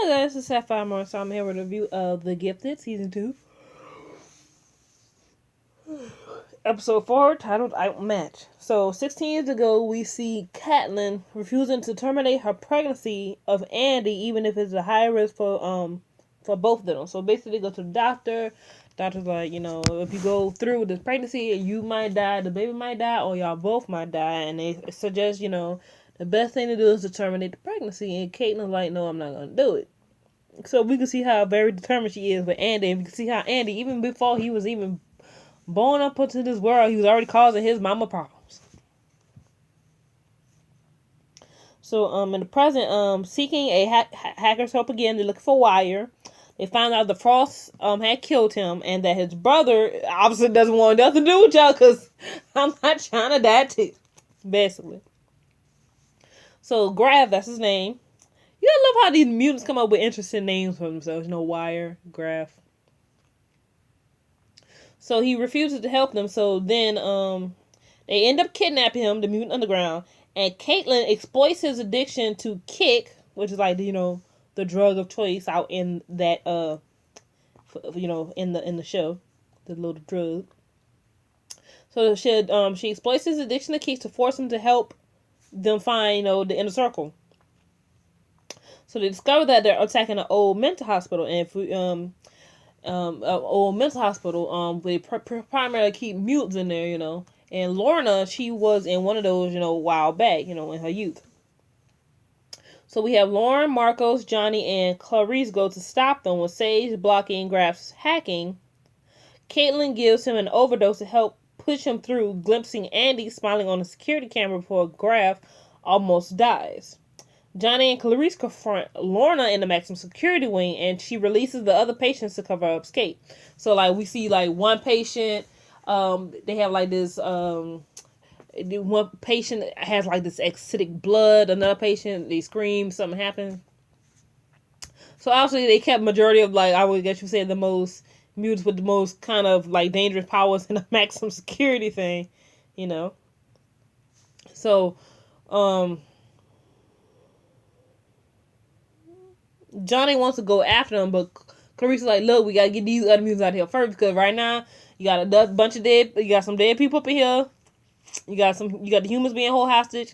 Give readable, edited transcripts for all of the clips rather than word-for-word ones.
Hey guys, it's Sapphire Moore, so I'm here with a review of The Gifted, Season 2. Episode 4, titled Outmatch. So, 16 years ago, we see Catelyn refusing to terminate her pregnancy of Andy, even if it's a high risk for both of them. So, basically, they go to the doctor. Doctor's like, if you go through with this pregnancy, you might die, the baby might die, or y'all both might die. And they suggest, the best thing to do is to terminate the pregnancy. And Catelyn's like, no, I'm not going to do it. So we can see how very determined she is with Andy. And we can see how Andy, even before he was even born up into this world, he was already causing his mama problems. So in the present, seeking a hacker's help again, they're looking for Wire. They found out the Frost had killed him, and that his brother obviously doesn't want nothing to do with y'all, because I'm not trying to die too, basically. So Grav, that's his name. You gotta love how these mutants come up with interesting names for themselves. Wire, Graph. So he refuses to help them. So then they end up kidnapping him, the mutant underground. And Catelyn exploits his addiction to kick, which is like, the drug of choice out in that, in the show. The little drug. So she exploits his addiction to kick to force him to help them find, the inner circle. So they discover that they're attacking an old mental hospital, and if we old mental hospital, they primarily keep mutants in there, And Lorna, she was in one of those, a while back, in her youth. So we have Lauren, Marcos, Johnny, and Clarice go to stop them with Sage blocking Graf's hacking. Catelyn gives him an overdose to help push him through, glimpsing Andy smiling on a security camera before Graf almost dies. Johnny and Clarice confront Lorna in the maximum security wing, and she releases the other patients to cover up escape. So, we see, one patient, they have, this, one patient has, this acidic blood. Another patient, they scream, something happened. So, obviously, they kept majority of, I would guess you say, the most mutants with the most kind of, dangerous powers in the maximum security thing, So, Johnny wants to go after them, but Clarice is like, look, we gotta get these other mutants out here first, because right now you got a bunch of you got some dead people up in here. You got the humans being held hostage.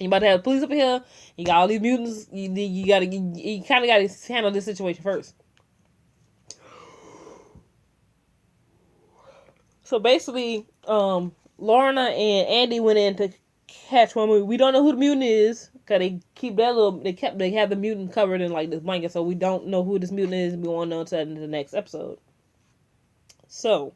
You about to have the police up in here. You got all these mutants. You kind of got to handle this situation first. So basically, Lorna and Andy went in to catch one movie. We don't know who the mutant is, because they keep they have the mutant covered in this blanket, so we don't know who this mutant is. We won't know until the next episode. So,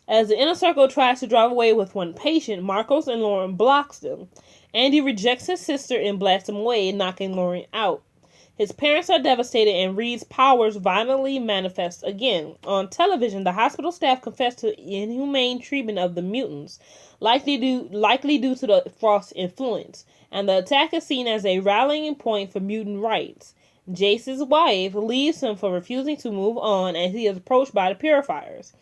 as the inner circle tries to drive away with one patient, Marcos and Lauren blocks them. Andy rejects his sister and blasts him away, knocking Lauren out. His parents are devastated, and Reed's powers violently manifest again. On television, the hospital staff confess to inhumane treatment of the mutants, likely due to the Frost influence, and the attack is seen as a rallying point for mutant rights. Jace's wife leaves him for refusing to move on, as he is approached by the purifiers.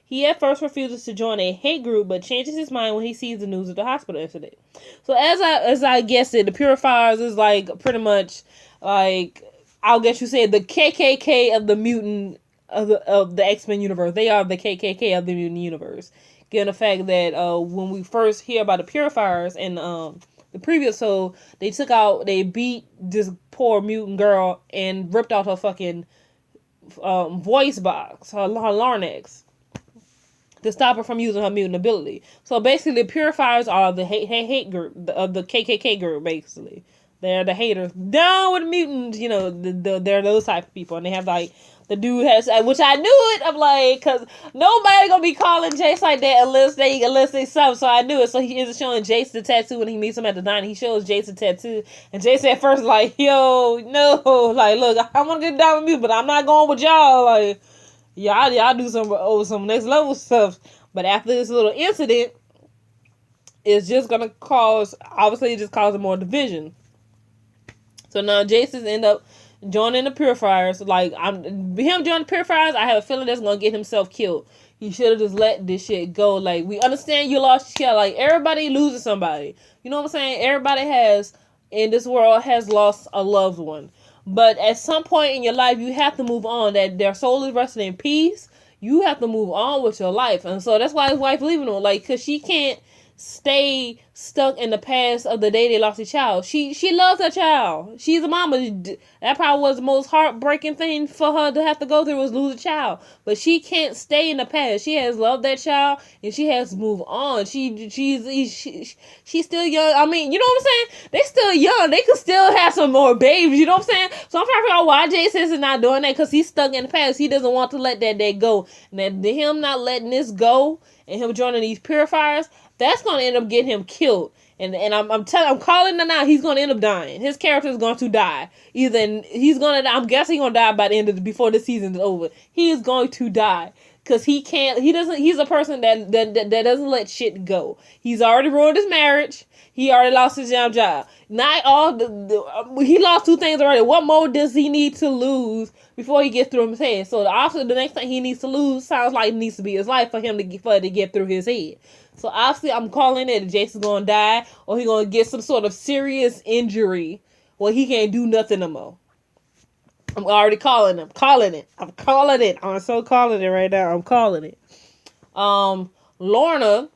He at first refuses to join a hate group, but changes his mind when he sees the news of the hospital incident. So as I guessed it, the purifiers is pretty much I'll guess you say the KKK of the mutant of the X-Men universe. They are the KKK of the mutant universe. Given the fact that when we first hear about the purifiers in the previous, so they beat this poor mutant girl and ripped out her fucking voice box, her larynx, to stop her from using her mutant ability. So basically, the purifiers are the hate group of the KKK group. Basically, they're the haters down with mutants. They're those type of people, and they have the dude has, which I knew it. I'm because nobody gonna be calling Jace like that unless they sub. So I knew it. So he is showing Jace the tattoo when he meets him at the diner. He shows Jace the tattoo, and Jace at first yo, no, look, I want to get down with mutant, but I'm not going with y'all. Y'all do some next level stuff. But after this little incident, it's just gonna cause more division. So now Jason end up joining the purifiers. Him joining the purifiers, I have a feeling that's gonna get himself killed. He should have just let this shit go. We understand you lost your child. Everybody loses somebody. You know what I'm saying? Everybody has in this world has lost a loved one. But at some point in your life, you have to move on. That their soul is resting in peace. You have to move on with your life, and so that's why his wife leaving him, like, cause she can't stay stuck in the past of the day they lost a child. She loves her child. She's a mama. That probably was the most heartbreaking thing for her to have to go through, was lose a child. But she can't stay in the past. She has loved that child and she has to move on. She's still young. I mean, you know what I'm saying? They still young. They could still have some more babies. You know what I'm saying? So I'm trying to figure out why Jason is not doing that, because he's stuck in the past. He doesn't want to let that day go. And that him not letting this go and him joining these purifiers, that's gonna end up getting him killed. And I'm calling it now. He's gonna end up dying. His character is going to die. Either he's gonna. I'm guessing he's gonna die by the end of before the season is over. He is going to die because he can't. He doesn't. He's a person that doesn't let shit go. He's already ruined his marriage. He already lost his job. Not all he lost 2 things already. What more does he need to lose before he gets through his head? So obviously the next thing he needs to lose sounds like it needs to be his life for him to get through his head. So obviously I'm calling it Jason's gonna die, or he's gonna get some sort of serious injury where he can't do nothing no more. I'm already calling him. Calling it. I'm calling it. I'm so calling it right now. I'm calling it. Lorna.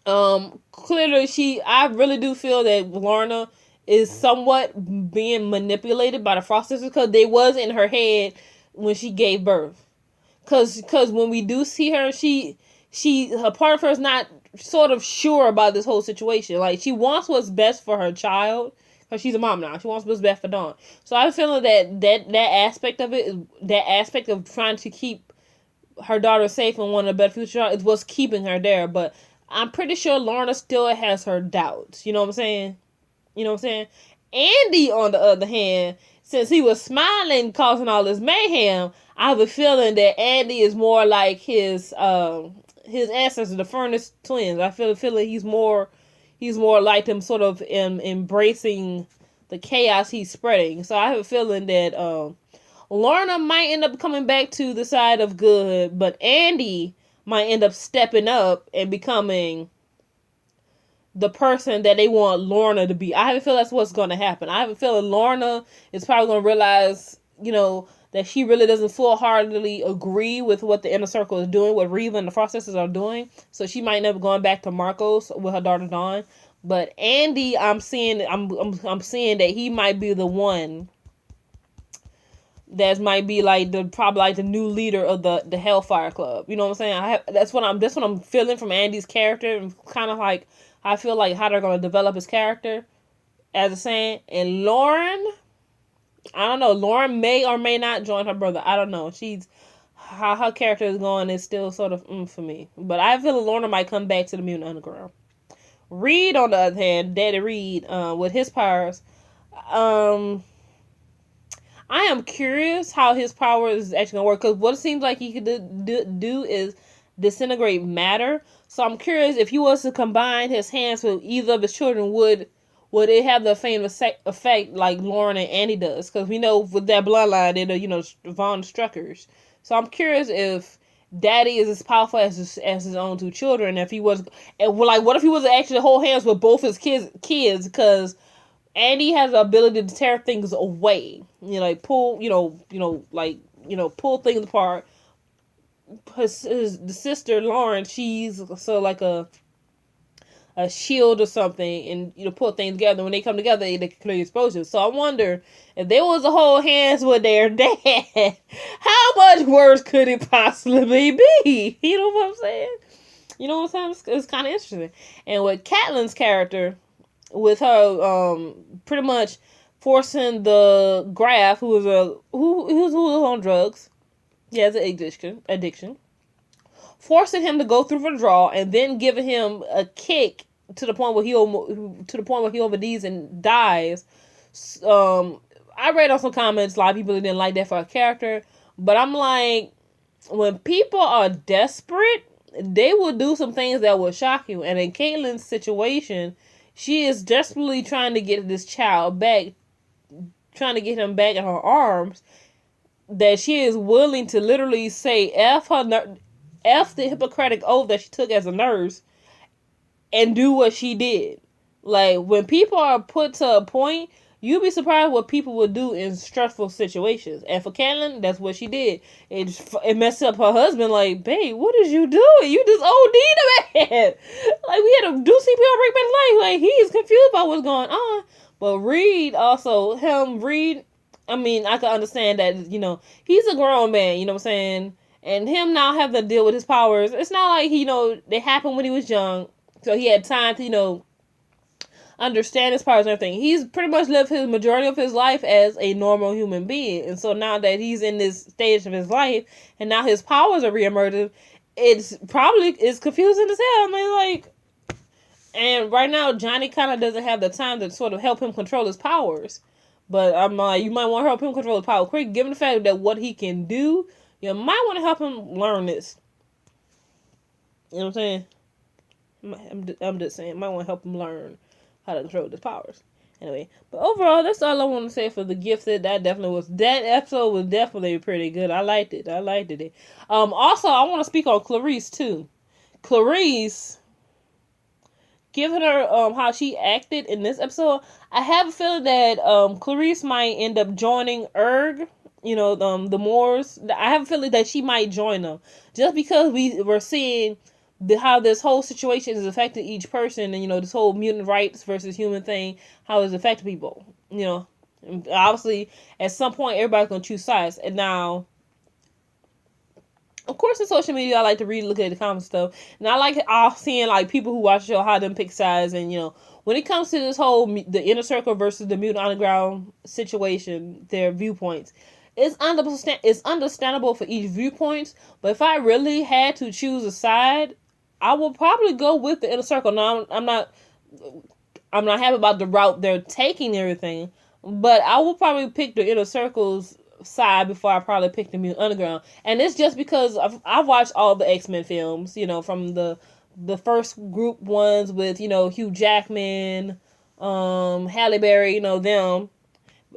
Clearly I really do feel that Lorna is somewhat being manipulated by the Frost sisters, because they was in her head when she gave birth. Cause when we do see her, her part of her is not sort of sure about this whole situation. Like, she wants what's best for her child, because she's a mom now. She wants what's best for Dawn. So I'm feeling that aspect of it, that aspect of trying to keep her daughter safe and want a better future, is what's keeping her there. But I'm pretty sure Lorna still has her doubts. You know what I'm saying? Andy, on the other hand, since he was smiling, causing all this mayhem, I have a feeling that Andy is more like his ancestors, the Furnace twins. I feel like he's more like them, sort of embracing the chaos he's spreading. So I have a feeling that Lorna might end up coming back to the side of good, but Andy might end up stepping up and becoming the person that they want Lorna to be. I have a feeling that's what's going to happen. I have a feeling Lorna is probably going to realize, that she really doesn't full-heartedly agree with what the Inner Circle is doing, what Reva and the Frost sisters are doing. So she might end up going back to Marcos with her daughter Dawn. But Andy, I'm seeing that he might be the one that might be like probably the new leader of the Hellfire Club. You know what I'm saying? That's what I'm feeling from Andy's character, and kind of like I feel like how they're going to develop his character as a saying. And Lauren, I don't know. Lauren may or may not join her brother. I don't know. How her character is going is still sort of for me. But I feel Lorna might come back to the Mutant Underground. Reed, on the other hand, Daddy Reed, with his powers, I am curious how his power is actually going to work, because what it seems like he could do is disintegrate matter. So I'm curious if he was to combine his hands with either of his children, would it have the same effect like Lauren and Annie does? Because we know with that bloodline, they're, Von Struckers. So I'm curious if Daddy is as powerful as his own 2 children. If he was, what if he was actually hold hands with both his kids? Because Andy has the ability to tear things away, pull, pull things apart. The sister Lauren, she's so like a shield or something, and pull things together. When they come together, they can clear exposure. So I wonder if there was a whole hands with their dad, how much worse could it possibly be? You know what I'm saying? It's kind of interesting. And with Catelyn's character, with her pretty much forcing the Graf, who's on drugs, he has an addiction, forcing him to go through withdrawal, and then giving him a kick to the point where he overdoes and dies. I read on some comments, a lot of people didn't like that for a character, but I'm like, when people are desperate, they will do some things that will shock you. And in Caitlyn's situation, she is desperately trying to get this child back, trying to get him back in her arms, that she is willing to literally say F the Hippocratic oath that she took as a nurse and do what she did. Like, when people are put to a point, you'd be surprised what people would do in stressful situations. And for Catelyn, that's what she did. It messed up her husband. Like, babe, what did you do? You just OD'd a man. Like, we had to do CPR, bring back life. Like, he's confused about what's going on. But Reed also, I mean, I can understand that, he's a grown man, you know what I'm saying? And him now having to deal with his powers, it's not like, they happened when he was young. So he had time to, understand his powers and everything. He's pretty much lived his majority of his life as a normal human being. And so now that he's in this stage of his life and now his powers are reemerging, it's confusing as hell. I mean, like, and right now Johnny kind of doesn't have the time to sort of help him control his powers. But I'm like, you might want to help him control his power quick, given the fact that what he can do, you might want to help him learn this. You know what I'm saying? I'm just saying, might want to help him learn how to control his powers. Anyway, but overall, that's all I want to say for The Gifted. That episode was definitely pretty good. I liked it. Also, I want to speak on Clarice too. Clarice, given her how she acted in this episode, I have a feeling that Clarice might end up joining Erg. The Moors. I have a feeling that she might join them, just because we're seeing how this whole situation is affecting each person, and this whole mutant rights versus human thing, how it's affecting people. And obviously at some point everybody's gonna choose sides. And now, of course, in social media, I like to look at the comments stuff, and I like seeing like people who watch the show how them pick sides. And when it comes to this whole the Inner Circle versus the Mutant Underground situation, their viewpoints. It's understandable for each viewpoint, but if I really had to choose a side, I will probably go with the Inner Circle. Now, I'm not happy about the route they're taking and everything, but I will probably pick the Inner Circle's side before I probably pick the Mutant Underground. And it's just because I've watched all the X-Men films, from the first group ones with, Hugh Jackman, Halle Berry, them,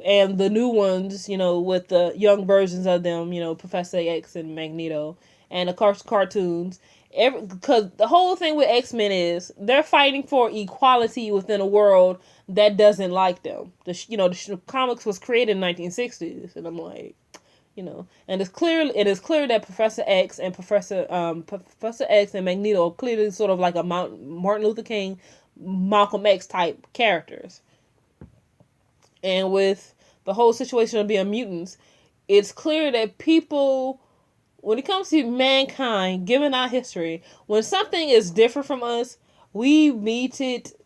and the new ones, with the young versions of them, Professor X and Magneto, and of course cartoons. Because the whole thing with X-Men is they're fighting for equality within a world that doesn't like them. The comics was created in the 1960s, and I'm like, and it is clear that Professor X and Professor X and Magneto are clearly sort of like a Martin Luther King, Malcolm X type characters. And with the whole situation of being mutants, it's clear that people, when it comes to mankind, given our history, when something is different from us, we meet it.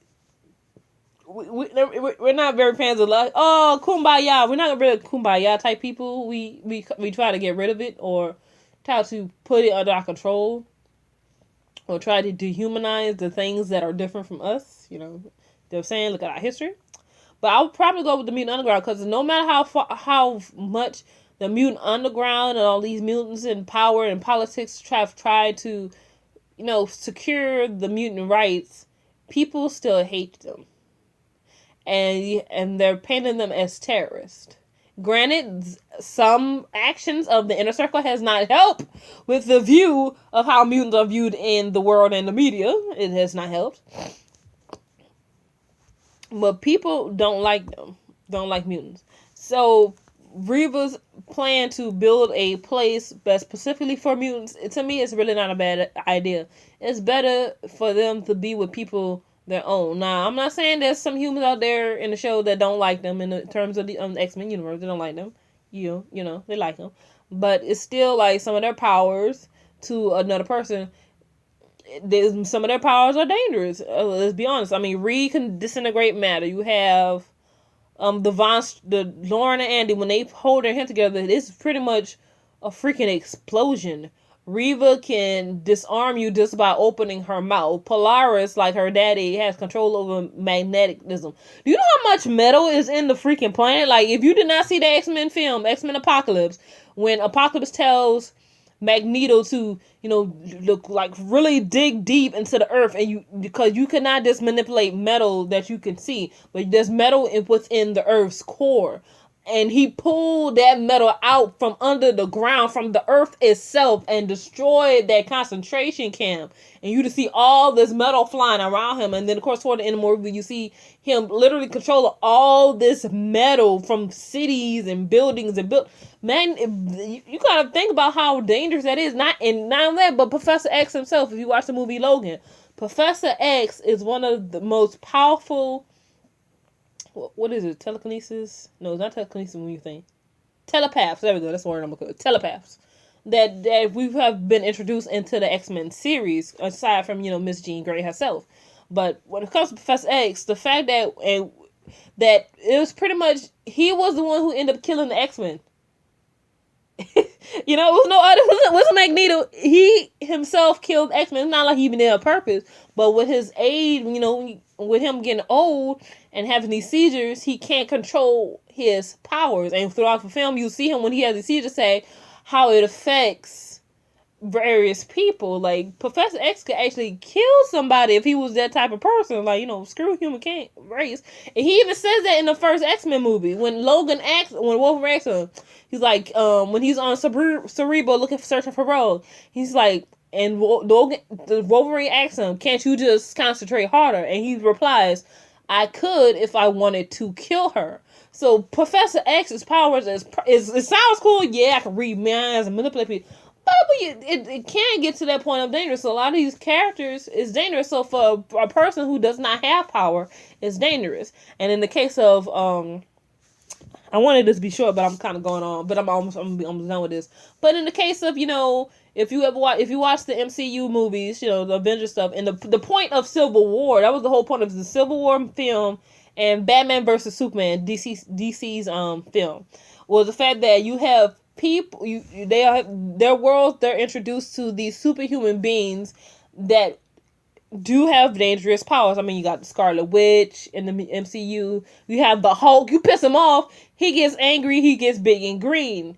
We're not very fans of like, oh, kumbaya. We're not really kumbaya type people. We try to get rid of it, or try to put it under our control, or try to dehumanize the things that are different from us. They're saying, look at our history. But I would probably go with the Mutant Underground, because no matter how much the Mutant Underground and all these mutants in power and politics have tried to, secure the mutant rights, people still hate them. And they're painting them as terrorists. Granted, some actions of the Inner Circle has not helped with the view of how mutants are viewed in the world and the media. It has not helped. But people don't like them. Don't like mutants. So Reva's plan to build a place that's specifically for mutants, to me, it's really not a bad idea. It's better for them to be with people their own. Now, I'm not saying there's some humans out there in the show that don't like them in terms of the X-Men universe. They don't like them. They like them. But it's still like some of their powers to another person. Some of their powers are dangerous. Let's be honest. I mean, Reed can disintegrate matter. You have the Lauren and Andy, when they hold their hand together, it's pretty much a freaking explosion. Reva can disarm you just by opening her mouth. Polaris, like her daddy, has control over magnetism. Do you know how much metal is in the freaking planet? Like, if you did not see the X-Men film, X-Men Apocalypse, when Apocalypse tells Magneto to, look like really dig deep into the earth, and because you cannot just manipulate metal that you can see, but there's metal within the earth's core. and he pulled that metal out from under the ground, from the earth itself, and destroyed that concentration camp. And you to see all this metal flying around him, and then of course toward the end of the movie you see him literally controlling all this metal from cities and buildings and man, you gotta think about how dangerous that is. Not only that, but Professor X himself. If you watch the movie Logan, Professor X is one of the most powerful. What is it? Telekinesis? No, it's not telekinesis when you think. Telepaths. There we go. That's the word I'm looking for. Telepaths. That we have been introduced into the X-Men series, aside from, Miss Jean Grey herself. But when it comes to Professor X, the fact that it was pretty much, he was the one who ended up killing the X-Men. It was no other. It was Magneto. He himself killed X-Men. It's not like he even did it on purpose, but with his aid, with him getting old and having these seizures, he can't control his powers. And throughout the film, you see him when he has these seizures say how it affects various people. Like, Professor X could actually kill somebody if he was that type of person. Like, screw human race. And he even says that in the first X-Men movie when Wolverine asks him. He's like, when he's on Cerebro searching for Rogue, he's like, and Wolverine asks him, can't you just concentrate harder? And he replies, I could if I wanted to kill her. So Professor X's powers it sounds cool. Yeah, I can read minds and manipulate people. But it can get to that point of dangerous. So a lot of these characters is dangerous. So for a person who does not have power, it's dangerous. And in the case of I wanted this to be short, but I'm kind of going on. But I'm almost done with this. But in the case of, if you watch the MCU movies, the Avengers stuff, and the point of Civil War, that was the whole point of the Civil War film and Batman versus Superman, DC's film, was the fact that you have people, their worlds, they're introduced to these superhuman beings that do have dangerous powers. I mean, you got the Scarlet Witch in the MCU. You have the Hulk. You piss him off, he gets angry. He gets big and green.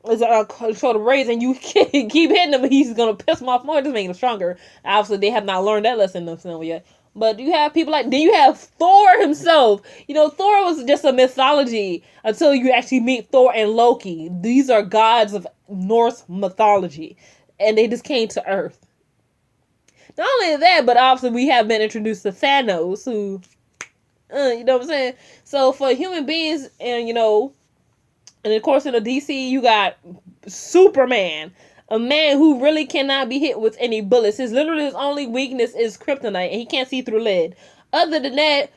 It's a control the rays, and you keep hitting him. He's gonna piss him off more. Just making him stronger. Obviously, they have not learned that lesson themselves yet. But you have people then you have Thor himself. Thor was just a mythology until you actually meet Thor and Loki. These are gods of Norse mythology, and they just came to Earth. Not only that, but obviously we have been introduced to Thanos, who, you know what I'm saying? So for human beings, and of course in the DC, you got Superman, a man who really cannot be hit with any bullets. His only weakness is kryptonite, and he can't see through lead. Other than that,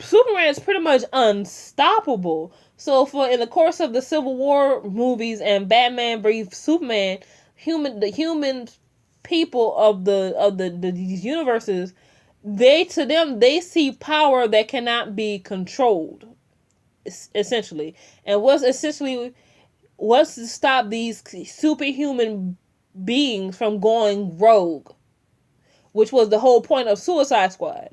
Superman is pretty much unstoppable. So in the course of the Civil War movies and Batman vs Superman, the human people of these universes, they see power that cannot be controlled, essentially. And what's to stop these superhuman beings from going rogue, which was the whole point of Suicide Squad.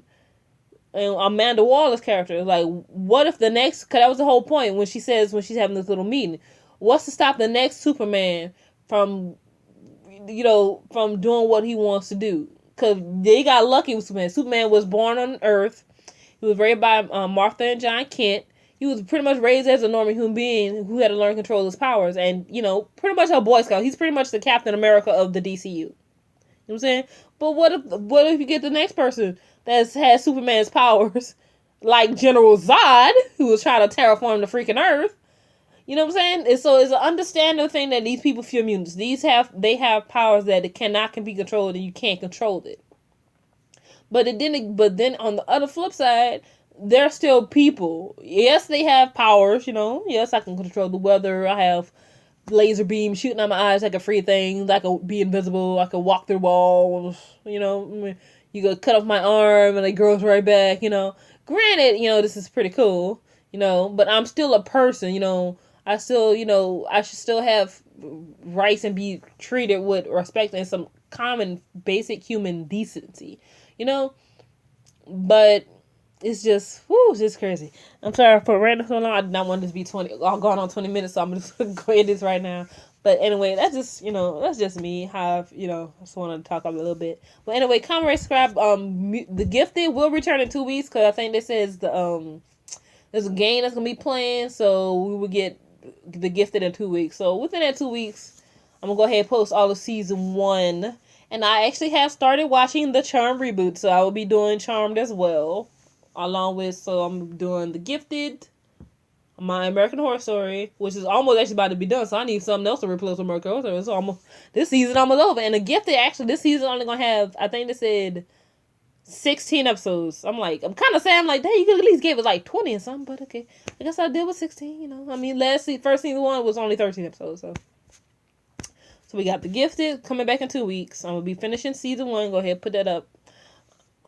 And Amanda Waller's character is like, what if the next, because that was the whole point when she's having this little meeting, what's to stop the next Superman from doing what he wants to do? Because they got lucky with Superman. Superman was born on Earth. He was raised by Martha and John Kent. He was pretty much raised as a normal human being who had to learn to control his powers. And, pretty much a Boy Scout. He's pretty much the Captain America of the DCU. You know what I'm saying? But what if you get the next person that has Superman's powers, like General Zod, who was trying to terraform the freaking Earth? You know what I'm saying? It's an understandable thing that these people feel mutants. They have powers that cannot be controlled, and you can't control it. But then on the other flip side, they're still people. Yes, they have powers. Yes, I can control the weather. I have laser beams shooting out my eyes. I can free things. I can be invisible. I can walk through walls. You could cut off my arm and it grows right back. Granted, this is pretty cool. But I'm still a person. I still, I should still have rights and be treated with respect and some common basic human decency, but it's just crazy. I'm sorry for random so long. I did not want this to be 20. I've gone on 20 minutes, so I'm just going to go end this right now. But anyway, that's just me. How I just wanted to talk a little bit. But anyway, comment, rate, subscribe. The Gifted will return in 2 weeks because I think this is the there's a game that's gonna be playing, so we will get The Gifted in 2 weeks. So within that 2 weeks, I'm gonna go ahead and post all of season 1. And I actually have started watching the Charmed reboot, so I will be doing Charmed as well. Along with, so I'm doing The Gifted, My American Horror Story, which is almost actually about to be done, so I need something else to replace American Horror Story. So almost, this season almost over. And The Gifted, actually, this season only gonna have, I think they said, 16 episodes. I'm kind of sad. I'm like, dang, you could at least give it like 20 or something, but okay. I guess I did with 16, you know. I mean, first season 1 was only 13 episodes, so. So we got The Gifted coming back in 2 weeks. I'm going to be finishing season 1. Go ahead, put that up.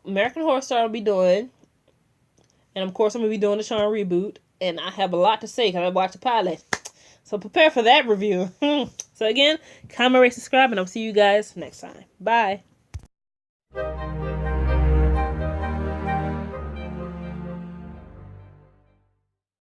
American Horror Story I'll be doing. And of course, I'm going to be doing the Charmed reboot. And I have a lot to say because I watched the pilot. So prepare for that review. So again, comment, rate, subscribe, and I'll see you guys next time. Bye.